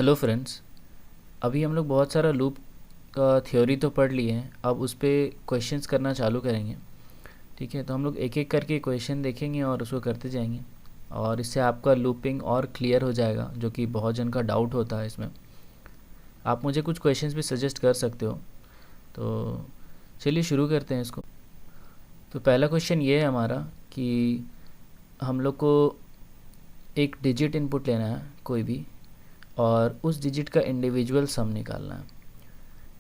Hello friends. अभी हम लोग बहुत सारा लूप का थ्योरी तो पढ़ लिए हैं, अब उस पे क्वेश्चंस करना चालू करेंगे। ठीक है, तो हम लोग एक एक करके क्वेश्चन देखेंगे और उसको करते जाएंगे, और इससे आपका लूपिंग और क्लियर हो जाएगा, जो कि बहुत जन का डाउट होता है इसमें। आप मुझे कुछ क्वेश्चंस भी सजेस्ट कर सकते हो। तो चलिए शुरू करते हैं इसको। तो पहला क्वेश्चन ये है हमारा कि हम लोग को एक डिजिट इनपुट लेना है कोई भी, और उस डिजिट का इंडिविजुअल सम निकालना है।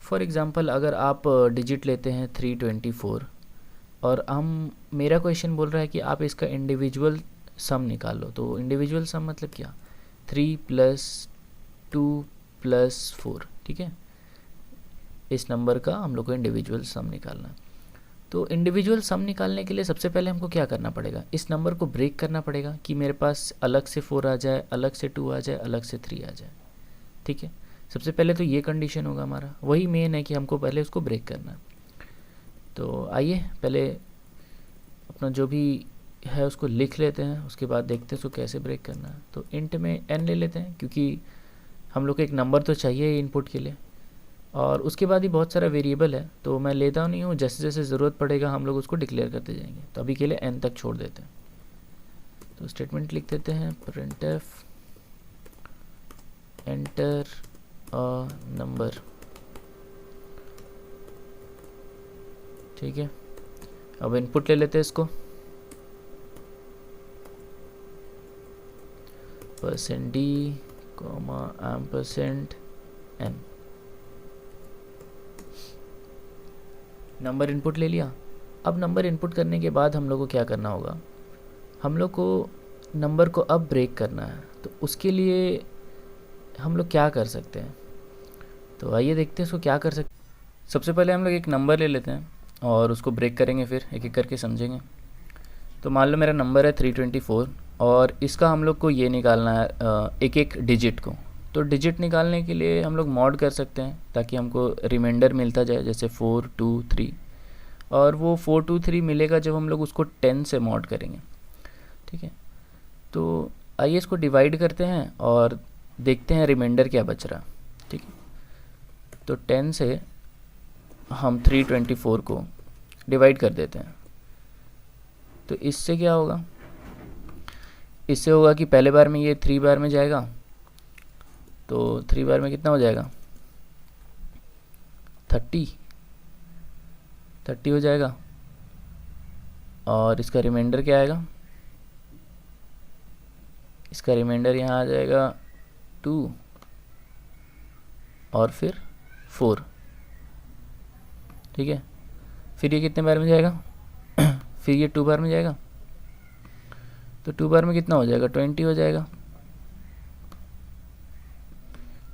फॉर एग्ज़ाम्पल अगर आप डिजिट लेते हैं 324, और हम मेरा क्वेश्चन बोल रहा है कि आप इसका इंडिविजुअल सम निकाल लो। तो इंडिविजुअल सम मतलब क्या? 3 + 2 + 4। ठीक है, इस नंबर का हम लोग को इंडिविजुअल सम निकालना है। तो इंडिविजुअल सम निकालने के लिए सबसे पहले हमको क्या करना पड़ेगा? इस नंबर को ब्रेक करना पड़ेगा कि मेरे पास अलग से 4 आ जाए, अलग से 2 आ जाए, अलग से 3 आ जाए। ठीक है, सबसे पहले तो ये कंडीशन होगा हमारा, वही मेन है कि हमको पहले उसको ब्रेक करना है। तो आइए पहले अपना जो भी है उसको लिख लेते हैं, उसके बाद देखते हैं उसको कैसे ब्रेक करना है। तो इंट में n ले लेते हैं, क्योंकि हम लोग को एक नंबर तो चाहिए इनपुट के लिए, और उसके बाद ही बहुत सारा वेरिएबल है, तो मैं लेता नहीं हूँ। जैसे जैसे ज़रूरत पड़ेगा हम लोग उसको डिक्लेयर करते जाएंगे। तो अभी के लिए n तक छोड़ देते हैं। तो स्टेटमेंट लिख देते हैं printf enter a number। ठीक है, अब इनपुट ले लेते हैं इसको, %d, %n। नंबर इनपुट ले लिया। अब नंबर इनपुट करने के बाद हम लोग को क्या करना होगा? हम लोग को नंबर को अब ब्रेक करना है। तो उसके लिए हम लोग क्या कर सकते हैं? तो आइए देखते हैं उसको क्या कर सकते हैं। सबसे पहले हम लोग एक नंबर ले लेते हैं और उसको ब्रेक करेंगे, फिर एक एक करके समझेंगे। तो मान लो मेरा नंबर है 324, और इसका हम लोग को ये निकालना है एक एक डिजिट को। तो डिजिट निकालने के लिए हम लोग मॉड कर सकते हैं, ताकि हमको रिमाइंडर मिलता जाए, जैसे 4 2 3। और वो 4 2 3 मिलेगा जब हम लोग उसको 10 से मॉड करेंगे। ठीक है, तो आइए इसको डिवाइड करते हैं और देखते हैं रिमाइंडर क्या बच रहा। ठीक है, तो 10 से हम 324 को डिवाइड कर देते हैं। तो इससे क्या होगा? इससे होगा कि पहले बार में ये 3 बार में जाएगा, तो 3 बार में कितना हो जाएगा? 30 हो जाएगा। और इसका रिमाइंडर क्या आएगा? इसका रिमाइंडर यहाँ आ जाएगा 2 और फिर 4। ठीक है, फिर ये कितने बार में जाएगा? फिर ये 2 बार में जाएगा। तो 2 बार में कितना हो जाएगा? 20 हो जाएगा।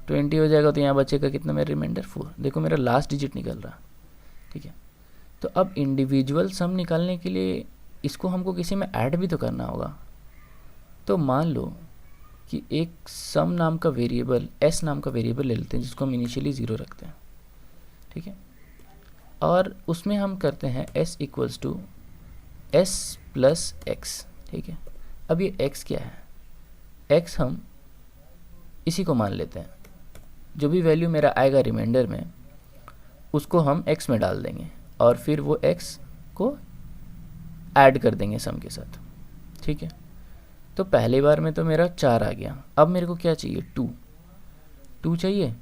20 हो जाएगा, तो यहाँ बचेगा कितना मेरा रिमाइंडर? 4। देखो मेरा लास्ट डिजिट निकल रहा। ठीक है, तो अब इंडिविजुअल सम निकालने के लिए इसको हमको किसी में ऐड भी तो करना होगा। तो मान लो कि एक सम नाम का वेरिएबल, s नाम का वेरिएबल ले लेते हैं, जिसको हम इनिशियली 0 रखते हैं। ठीक है, और उसमें हम करते हैं s = s + x। ठीक है, अब ये x क्या है? x हम इसी को मान लेते हैं, जो भी वैल्यू मेरा आएगा रिमाइंडर में उसको हम x में डाल देंगे, और फिर वो x को ऐड कर देंगे सम के साथ। ठीक है, तो पहली बार में तो मेरा 4 आ गया। अब मेरे को क्या चाहिए? 2 चाहिए।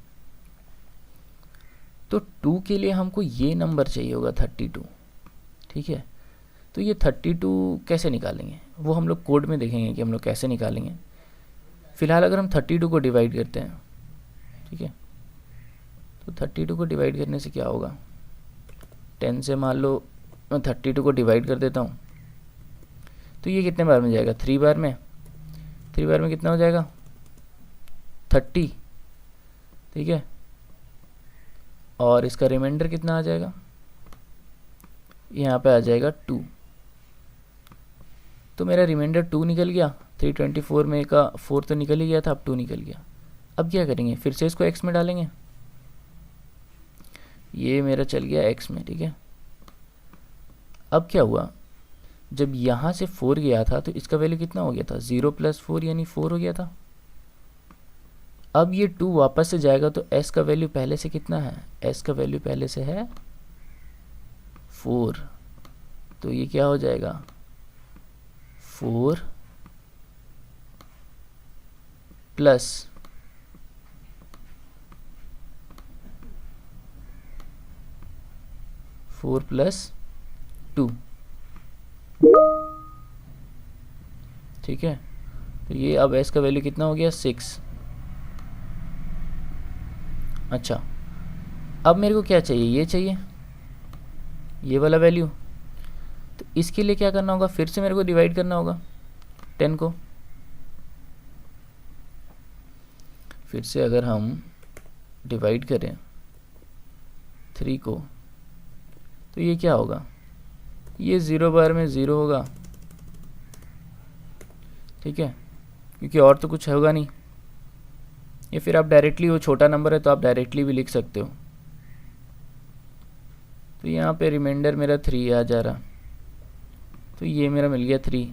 तो 2 के लिए हमको ये नंबर चाहिए होगा 32। ठीक है, तो ये 32 कैसे निकालेंगे वो हम लोग कोड में देखेंगे कि हम लोग कैसे निकालेंगे। फिलहाल अगर हम 32 को डिवाइड करते हैं, ठीक है, तो 32 को डिवाइड करने से क्या होगा? 10 से मान लो मैं 32 को डिवाइड कर देता हूँ, तो ये कितने बार में जाएगा? 3 बार में। 3 बार में कितना हो जाएगा? 30। ठीक है, और इसका रिमाइंडर कितना आ जाएगा? यहाँ पे आ जाएगा 2। तो मेरा रिमाइंडर 2 निकल गया। 324 में का 4 तो निकल ही गया था, अब 2 निकल गया। अब क्या करेंगे? फिर से इसको x में डालेंगे। ये मेरा चल गया x में। ठीक है, अब क्या हुआ? जब यहाँ से 4 गया था तो इसका वैल्यू कितना हो गया था? 0 + 4 यानी 4 हो गया था। अब ये 2 वापस से जाएगा तो s का वैल्यू पहले से कितना है, s का वैल्यू पहले से है 4, तो ये क्या हो जाएगा 4 प्लस 4 प्लस 2, ठीक है। तो ये अब s का वैल्यू कितना हो गया 6। अच्छा, अब मेरे को क्या चाहिए, ये चाहिए ये वाला वैल्यू। तो इसके लिए क्या करना होगा, फिर से मेरे को डिवाइड करना होगा 10 को। फिर से अगर हम डिवाइड करें 3 को तो ये क्या होगा, ये 0 बार में 0 होगा, ठीक है, क्योंकि और तो कुछ होगा नहीं। या फिर आप डायरेक्टली, वो छोटा नंबर है तो आप डायरेक्टली भी लिख सकते हो। तो यहाँ पे रिमाइंडर मेरा 3 आ जा रहा, तो ये मेरा मिल गया 3।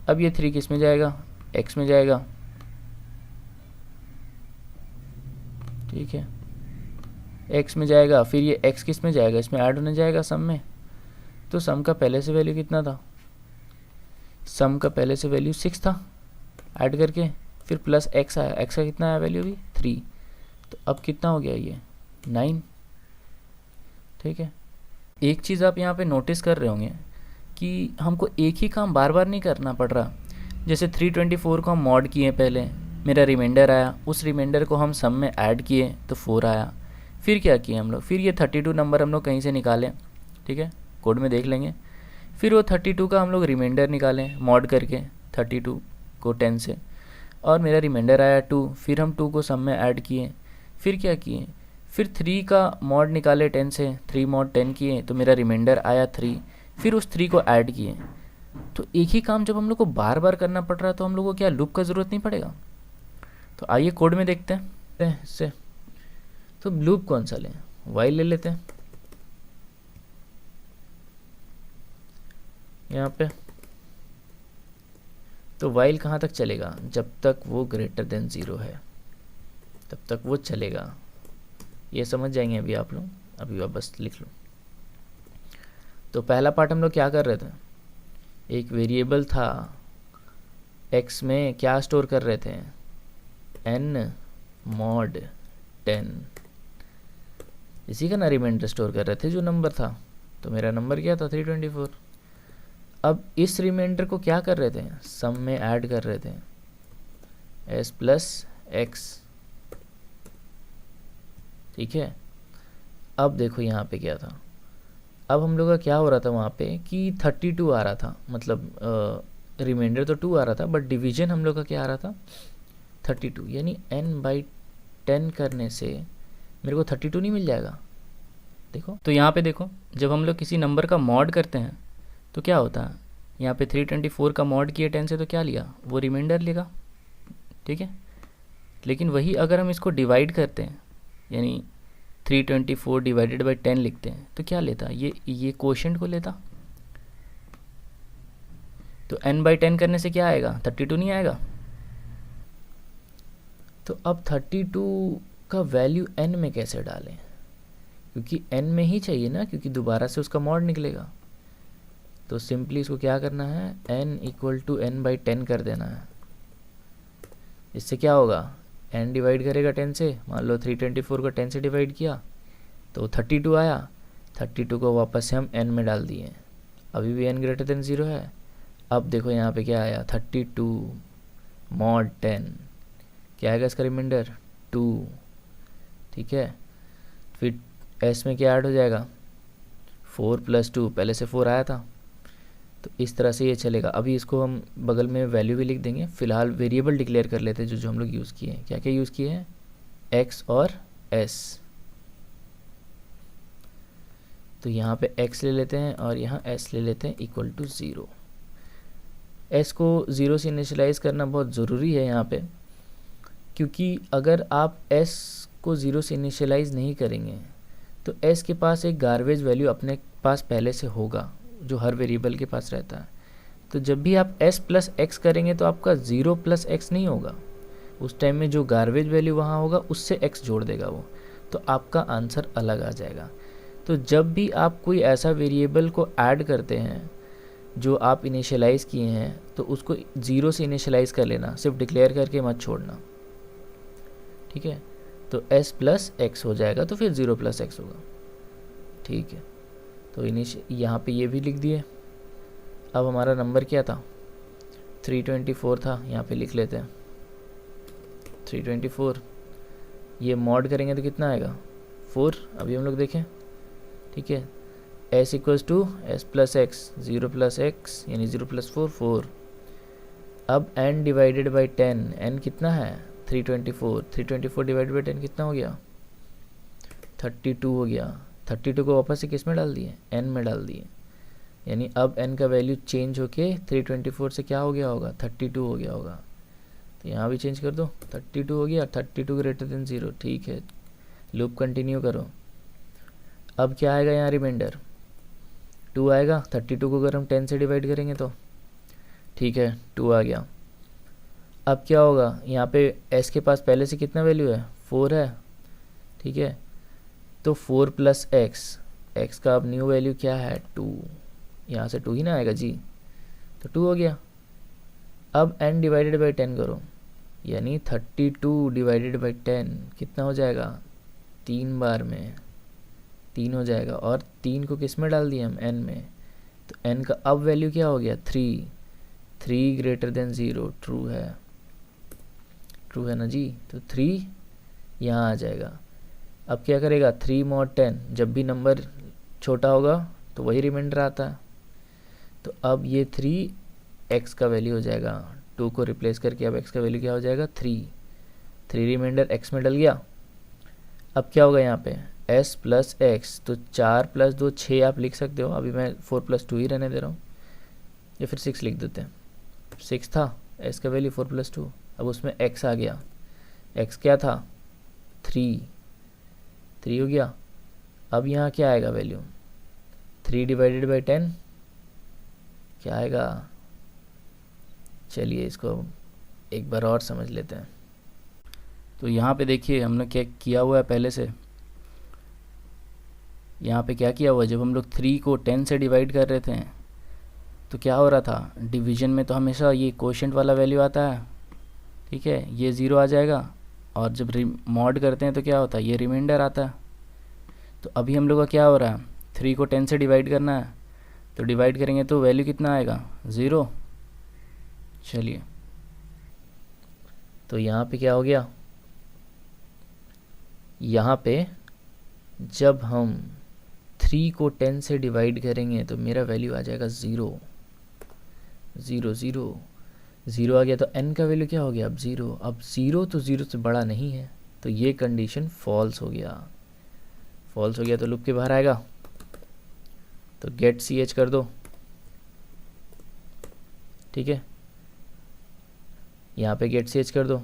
अब ये 3 किस में जाएगा, x में जाएगा, ठीक है, x में जाएगा। फिर ये x किस में जाएगा, इसमें ऐड होने जाएगा सम में। तो सम का पहले से वैल्यू कितना था, सम का पहले से वैल्यू 6 था, ऐड करके फिर प्लस x आया, x का कितना आया वैल्यू भी 3। तो अब कितना हो गया ये 9, ठीक है। एक चीज़ आप यहाँ पे नोटिस कर रहे होंगे कि हमको एक ही काम बार बार नहीं करना पड़ रहा। जैसे 324 को हम मॉड किए पहले, मेरा रिमाइंडर आया, उस रिमाइंडर को हम सम में ऐड किए तो 4 आया। फिर क्या किए हम लोग, फिर ये 32 नंबर हम लोग कहीं से निकालें, ठीक है, कोड में देख लेंगे। फिर वो 32 का हम लोग रिमाइंडर निकालें मॉड करके 32 को 10 से, और मेरा रिमाइंडर आया 2। फिर हम 2 को सम में ऐड किए। फिर क्या किए, फिर 3 का मॉड निकाले 10 से, 3 मॉड 10 किए तो मेरा रिमाइंडर आया 3। फिर उस 3 को ऐड किए। तो एक ही काम जब हम लोग को बार बार करना पड़ रहा है तो हम लोग को क्या लूप का ज़रूरत नहीं पड़ेगा। तो आइए कोड में देखते हैं इससे। तो लूप कौन सा लें, वाइल ले लेते हैं यहाँ पे। तो वाइल कहाँ तक चलेगा, जब तक वो ग्रेटर देन 0 है तब तक वो चलेगा। ये समझ जाएंगे अभी आप लोग, अभी वापस लिख लो। तो पहला पार्ट हम लोग क्या कर रहे थे, एक वेरिएबल था x में क्या स्टोर कर रहे थे, n mod 10, इसी का ना रिमाइंडर स्टोर कर रहे थे जो नंबर था। तो मेरा नंबर क्या था 324। अब इस रिमाइंडर को क्या कर रहे थे, सम में ऐड कर रहे थे s प्लस x, ठीक है। अब देखो यहाँ पे क्या था, अब हम लोग का क्या हो रहा था वहाँ पे कि 32 आ रहा था, मतलब रिमाइंडर तो 2 आ रहा था, बट डिवीजन हम लोग का क्या आ रहा था 32, यानी n/10 करने से मेरे को 32 नहीं मिल जाएगा। देखो तो यहाँ पे देखो, जब हम लोग किसी नंबर का मॉड करते हैं तो क्या होता है, यहाँ पे 324 का मॉड किए 10 से तो क्या लिया, वो रिमाइंडर लेगा, ठीक है। लेकिन वही अगर हम इसको डिवाइड करते हैं, यानी 324 डिवाइडेड बाई 10 लिखते हैं तो क्या लेता, ये कोशेंट को लेता। तो n/10 करने से क्या आएगा, 32 नहीं आएगा। तो अब 32 का वैल्यू n में कैसे डालें, क्योंकि n में ही चाहिए ना, क्योंकि दोबारा से उसका मॉड निकलेगा। तो सिंपली इसको क्या करना है, n = n/10 कर देना है। इससे क्या होगा, n डिवाइड करेगा 10 से, मान लो 324 को 10 से डिवाइड किया तो 32 आया। 32 को वापस से हम n में डाल दिए, अभी भी n > 0 है। अब देखो यहाँ पे क्या आया, 32 mod 10, क्या आएगा इसका रिमाइंडर 2, ठीक है। फिर s में क्या ऐड हो जाएगा 4 + 2, पहले से 4 आया था। तो इस तरह से ये चलेगा। अभी इसको हम बगल में वैल्यू भी लिख देंगे। फ़िलहाल वेरिएबल डिक्लेयर कर लेते हैं जो हम लोग यूज़ किए हैं। क्या क्या यूज़ किए हैं, x और s। तो यहाँ पे x ले लेते हैं और यहाँ s ले लेते हैं = 0। s को 0 से इनिशियलाइज़ करना बहुत ज़रूरी है यहाँ पे, क्योंकि अगर आप s को 0 से इनिशियलाइज़ नहीं करेंगे तो s के पास एक गार्बेज वैल्यू अपने पास पहले से होगा जो हर वेरिएबल के पास रहता है। तो जब भी आप s + x करेंगे तो आपका 0 + x नहीं होगा, उस टाइम में जो गार्बेज वैल्यू वहाँ होगा उससे x जोड़ देगा वो, तो आपका आंसर अलग आ जाएगा। तो जब भी आप कोई ऐसा वेरिएबल को ऐड करते हैं जो आप इनिशियलाइज़ किए हैं, तो उसको 0 से इनिशियलाइज़ कर लेना, सिर्फ डिक्लेयर करके मत छोड़ना, ठीक है। तो s प्लस एक्स हो जाएगा, तो फिर 0 प्लस एक्स होगा, ठीक है। तो यहाँ पे ये भी लिख दिए। अब हमारा नंबर क्या था, 324 था, यहाँ पे लिख लेते हैं 324। ये मॉड करेंगे तो कितना आएगा 4, अभी हम लोग देखें, ठीक है। s equals to S plus X, 0 plus X यानी 0 प्लस 4 4। अब n डिवाइडेड बाई 10, n कितना है 324, 324 डिवाइडेड बाई 10 कितना हो गया 32 हो गया। 32 को वापस से किस में डाल दिए, n में डाल दिए, यानी अब n का वैल्यू चेंज होके 324 से क्या हो गया होगा 32 हो गया होगा। तो यहाँ भी चेंज कर दो, 32 हो गया, 32 ग्रेटर देन 0, ठीक है। लूप कंटिन्यू करो। अब क्या आएगा यहाँ रिमाइंडर 2 आएगा। 32 को अगर हम 10 से डिवाइड करेंगे तो, ठीक है 2 आ गया। अब क्या होगा, यहाँ पे s के पास पहले से कितना वैल्यू है 4 है, ठीक है। तो 4 प्लस एक्स का अब न्यू वैल्यू क्या है 2, यहाँ से 2 ही ना आएगा जी, तो 2 हो गया। अब n डिवाइडेड बाई 10 करो, यानी 32 डिवाइडेड बाई 10 कितना हो जाएगा 3 बार में 3 हो जाएगा, और 3 को किस में डाल दिए हम n में, तो n का अब वैल्यू क्या हो गया 3 ग्रेटर देन 0, ट्रू है ना जी, तो 3 यहाँ आ जाएगा। अब क्या करेगा 3 mod 10, जब भी नंबर छोटा होगा तो वही रिमाइंडर आता है। तो अब ये 3 x का वैल्यू हो जाएगा, 2 को रिप्लेस करके अब x का वैल्यू क्या हो जाएगा 3 रिमाइंडर x में डल गया। अब क्या होगा यहाँ पे s प्लस एक्स, तो 4 प्लस 2 6 आप लिख सकते हो, अभी मैं 4 प्लस 2 ही रहने दे रहा हूँ, या फिर 6 लिख देते हैं। 6 था s का वैल्यू 4 प्लस 2, अब उसमें x आ गया, x क्या था 3 हो गया। अब यहाँ क्या आएगा वैल्यू 3 डिवाइडेड बाई 10 क्या आएगा, चलिए इसको एक बार और समझ लेते हैं। तो यहाँ पे देखिए हमने क्या किया हुआ है पहले से, यहाँ पे क्या किया हुआ है, जब हम लोग 3 को 10 से डिवाइड कर रहे थे तो क्या हो रहा था, डिवीजन में तो हमेशा ये कोशेंट वाला वैल्यू आता है, ठीक है, ये 0 आ जाएगा, और जब मॉड करते हैं तो क्या होता है ये रिमाइंडर आता है। तो अभी हम लोग का क्या हो रहा है 3 को 10 से डिवाइड करना है, तो डिवाइड करेंगे तो वैल्यू कितना आएगा 0। चलिए तो यहाँ पे क्या हो गया, यहाँ पे जब हम 3 को 10 से डिवाइड करेंगे तो मेरा वैल्यू आ जाएगा 0 आ गया। तो n का वैल्यू क्या हो गया अब 0, अब 0 तो 0 से बड़ा नहीं है, तो ये कंडीशन फॉल्स हो गया तो लूप के बाहर आएगा। तो गेट ch कर दो, ठीक है, यहाँ पे गेट ch कर दो,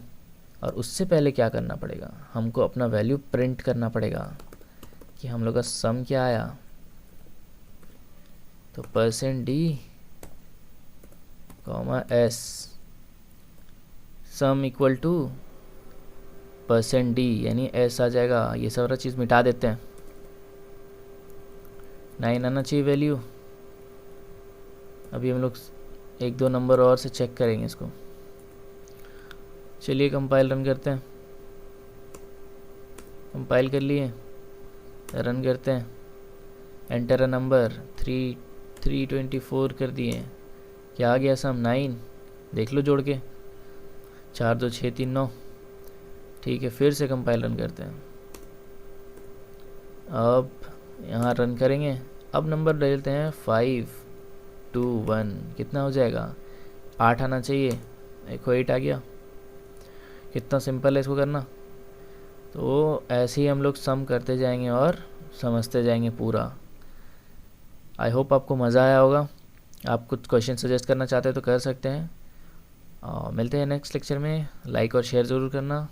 और उससे पहले क्या करना पड़ेगा, हमको अपना वैल्यू प्रिंट करना पड़ेगा कि हम लोग का सम क्या आया। तो %d, s sum equal to %d, यानी s आ जाएगा। ये सारा चीज़ मिटा देते हैं, 9 आना चाहिए वैल्यू। अभी हम लोग 1-2 नंबर और से चेक करेंगे इसको। चलिए कंपाइल रन करते हैं, कंपाइल कर लिए, रन करते हैं, एंटर अ नंबर 324 कर दिए, क्या आ गया सम 9, देख लो जोड़ के 4 2 6 3 9, ठीक है। फिर से कंपाइल रन करते हैं, अब यहाँ रन करेंगे, अब नंबर डालते हैं 5 2 1, कितना हो जाएगा 8 आना चाहिए, देखो 8 आ गया। कितना सिंपल है इसको करना। तो ऐसे ही हम लोग सम करते जाएंगे और समझते जाएंगे पूरा। आई होप आपको मज़ा आया होगा। आप कुछ क्वेश्चन सजेस्ट करना चाहते हैं तो कर सकते हैं। मिलते हैं नेक्स्ट लेक्चर में। लाइक और शेयर ज़रूर करना।